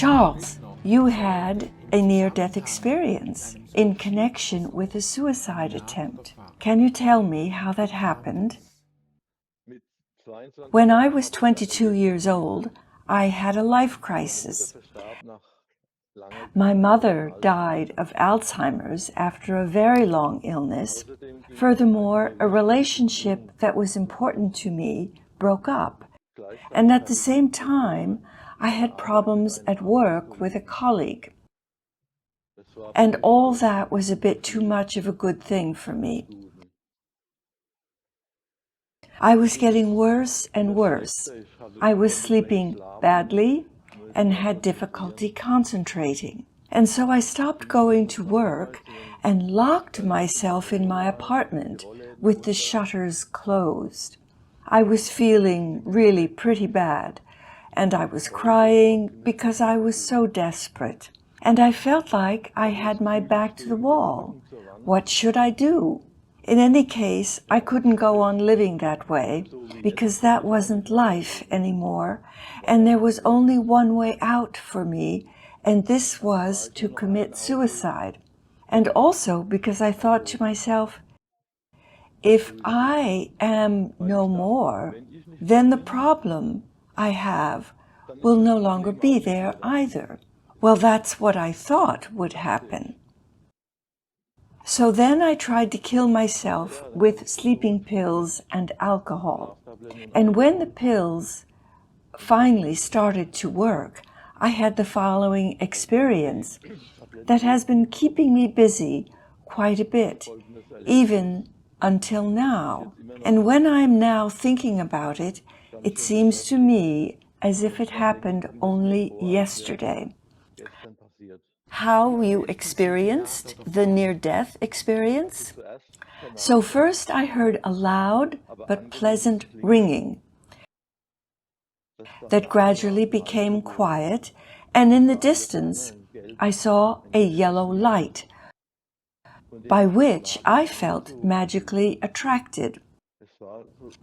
Charles, you had a near-death experience in connection with a suicide attempt. Can you tell me how that happened? When I was 22 years old, I had a life crisis. My mother died of Alzheimer's after a very long illness. Furthermore, a relationship that was important to me broke up. And at the same time, I had problems at work with a colleague. And all that was a bit too much of a good thing for me. I was getting worse and worse. I was sleeping badly and had difficulty concentrating. And so I stopped going to work and locked myself in my apartment with the shutters closed. I was feeling really pretty bad, and I was crying because I was so desperate. And I felt like I had my back to the wall. What should I do? In any case, I couldn't go on living that way, because that wasn't life anymore, and there was only one way out for me, and this was to commit suicide. And also because I thought to myself, if I am no more, then the problem I have will no longer be there either. Well, that's what I thought would happen. So then I tried to kill myself with sleeping pills and alcohol. And when the pills finally started to work, I had the following experience that has been keeping me busy quite a bit, even until now. And when I'm now thinking about it, it seems to me as if it happened only yesterday. How you experienced the near-death experience? So first I heard a loud but pleasant ringing that gradually became quiet, and in the distance I saw a yellow light by which I felt magically attracted.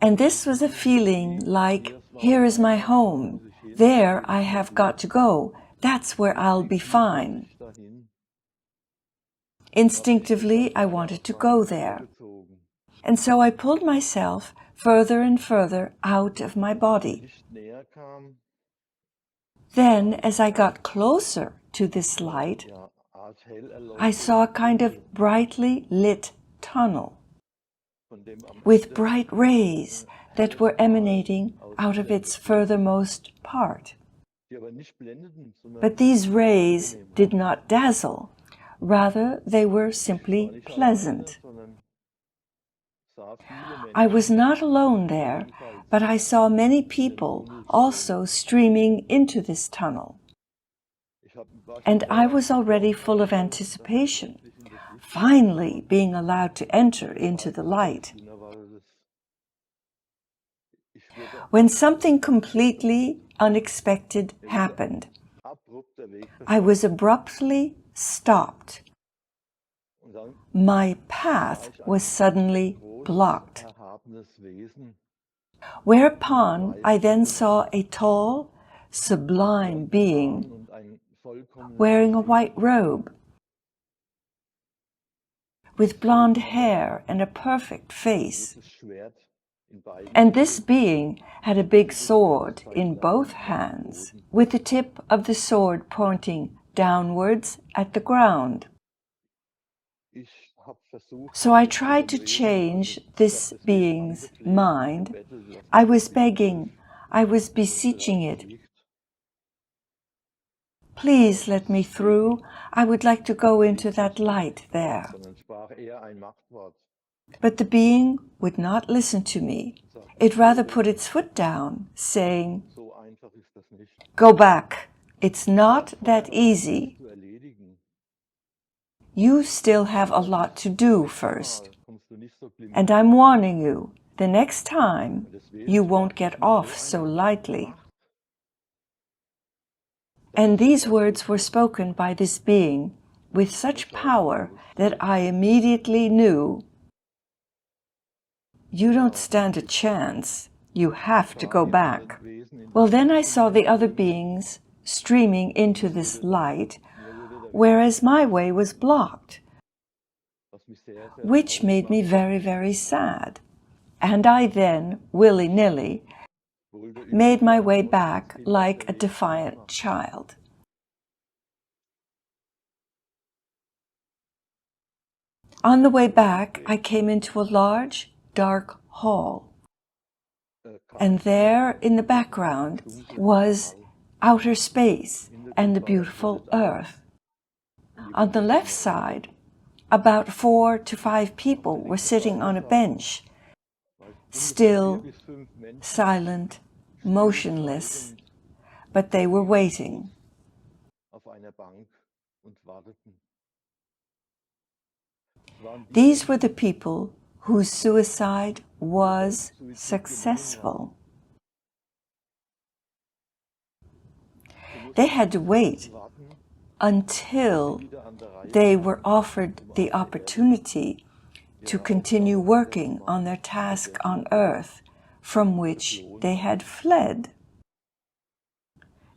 And this was a feeling like, here is my home, there I have got to go, that's where I'll be fine. Instinctively, I wanted to go there. And so I pulled myself further and further out of my body. Then, as I got closer to this light, I saw a kind of brightly lit tunnel with bright rays that were emanating out of its furthermost part. But these rays did not dazzle. Rather, they were simply pleasant. I was not alone there, but I saw many people also streaming into this tunnel. And I was already full of anticipation, finally being allowed to enter into the light, when something completely unexpected happened. I was abruptly stopped. My path was suddenly blocked. Whereupon I then saw a tall, sublime being wearing a white robe, with blonde hair and a perfect face. And this being had a big sword in both hands, with the tip of the sword pointing downwards at the ground. So I tried to change this being's mind. I was begging, I was beseeching it. Please let me through. I would like to go into that light there. But the being would not listen to me. It rather put its foot down, saying, "Go back. It's not that easy. You still have a lot to do first. And I'm warning you, the next time you won't get off so lightly." And these words were spoken by this being with such power that I immediately knew, you don't stand a chance. You have to go back. Well, then I saw the other beings streaming into this light, whereas my way was blocked, which made me very, very sad. And I then, willy-nilly, made my way back like a defiant child. On the way back, I came into a large, dark hall. And there, in the background, was outer space and the beautiful earth. On the left side, about 4 to 5 people were sitting on a bench, still, silent, motionless, but they were waiting. These were the people whose suicide was successful. They had to wait until they were offered the opportunity to continue working on their task on earth from which they had fled.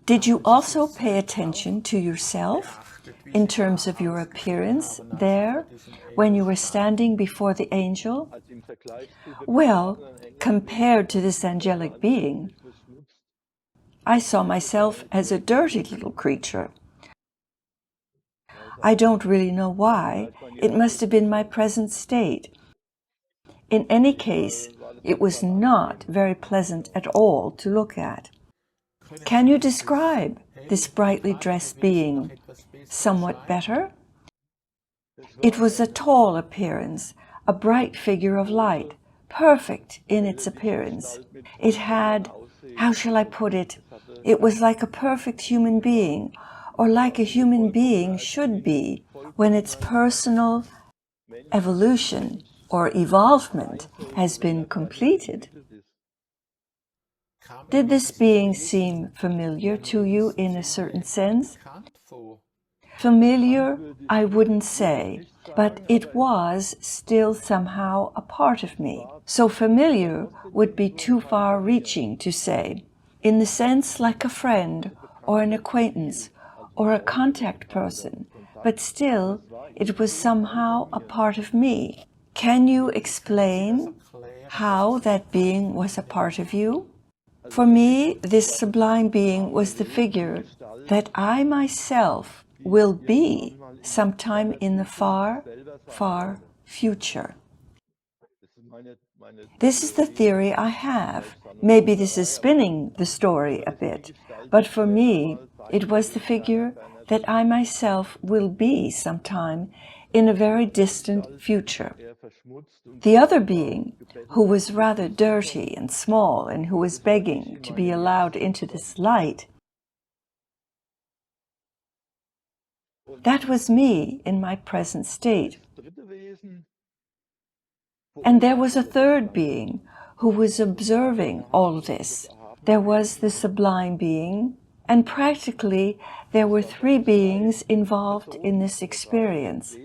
Did you also pay attention to yourself in terms of your appearance there when you were standing before the angel? Well, compared to this angelic being, I saw myself as a dirty little creature. I don't really know why. It must have been my present state. In any case, it was not very pleasant at all to look at. Can you describe this brightly dressed being somewhat better? It was a tall appearance, a bright figure of light, perfect in its appearance. It had, how shall I put it? It was like a perfect human being, or like a human being should be when its personal evolution or evolvement has been completed. Did this being seem familiar to you in a certain sense? Familiar, I wouldn't say, but it was still somehow a part of me. So familiar would be too far-reaching to say, in the sense like a friend or an acquaintance or a contact person, but still it was somehow a part of me. Can you explain how that being was a part of you? For me, this sublime being was the figure that I myself will be sometime in the far, far future. This is the theory I have. Maybe this is spinning the story a bit, but for me, it was the figure that I myself will be sometime in a very distant future. The other being, who was rather dirty and small and who was begging to be allowed into this light, that was me in my present state. And there was a third being who was observing all this. There was the sublime being, and practically there were 3 beings involved in this experience.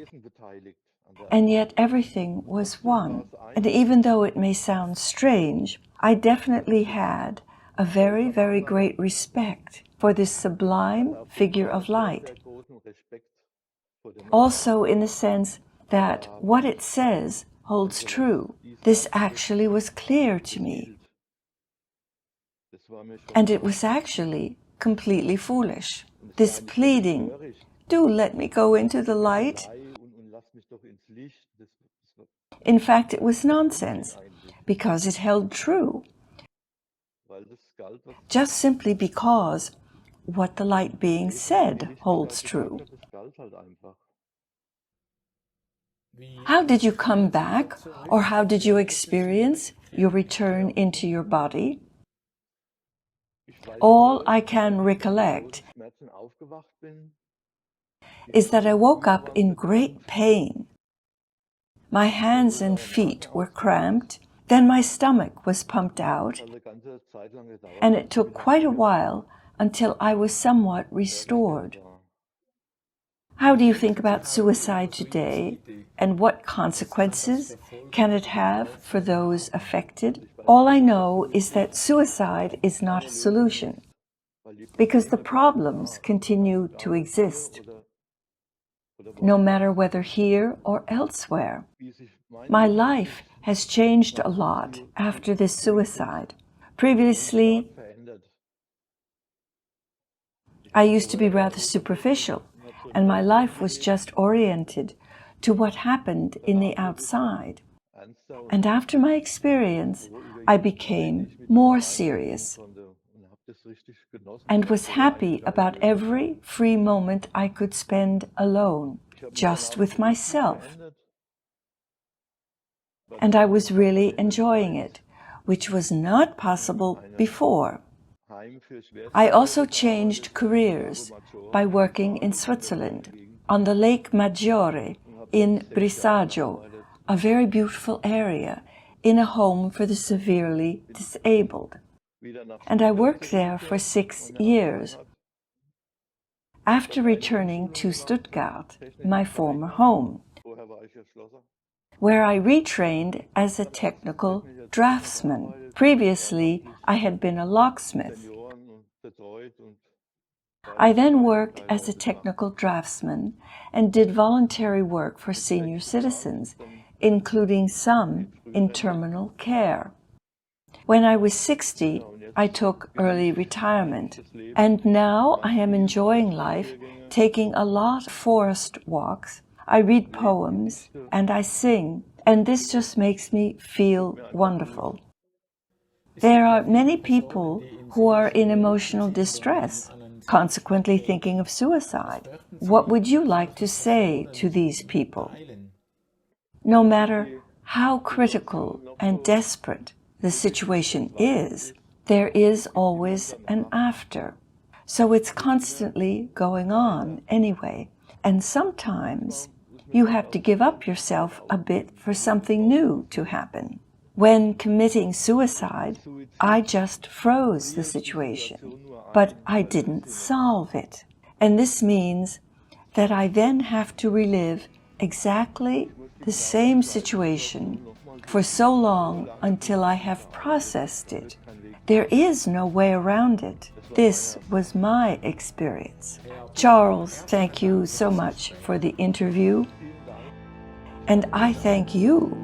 And yet everything was one. And even though it may sound strange, I definitely had a very, very great respect for this sublime figure of light. Also in the sense that what it says holds true. This actually was clear to me. And it was actually completely foolish. This pleading, do let me go into the light. In fact, it was nonsense, because it held true. Just simply because what the light being said holds true. How did you come back, or how did you experience your return into your body? All I can recollect is that I woke up in great pain. My hands and feet were cramped, then my stomach was pumped out, and it took quite a while until I was somewhat restored. How do you think about suicide today, and what consequences can it have for those affected? All I know is that suicide is not a solution. because the problems continue to exist, no matter whether here or elsewhere. My life has changed a lot after this suicide. Previously, I used to be rather superficial, and my life was just oriented to what happened in the outside. And after my experience, I became more serious and was happy about every free moment I could spend alone, just with myself. And I was really enjoying it, which was not possible before. I also changed careers by working in Switzerland, on the Lake Maggiore in Brissaggio, a very beautiful area, in a home for the severely disabled. And I worked there for 6 years. After returning to Stuttgart, my former home, where I retrained as a technical draftsman. Previously, I had been a locksmith. I then worked as a technical draftsman and did voluntary work for senior citizens, including some in terminal care. When I was 60, I took early retirement, and now I am enjoying life, taking a lot of forest walks. I read poems and I sing, and this just makes me feel wonderful. There are many people who are in emotional distress, consequently thinking of suicide. What would you like to say to these people? No matter how critical and desperate the situation is, there is always an after. So it's constantly going on anyway. And sometimes you have to give up yourself a bit for something new to happen. When committing suicide, I just froze the situation, but I didn't solve it. And this means that I then have to relive exactly the same situation for so long until I have processed it. There is no way around it. This was my experience. Charles, thank you so much for the interview, and I thank you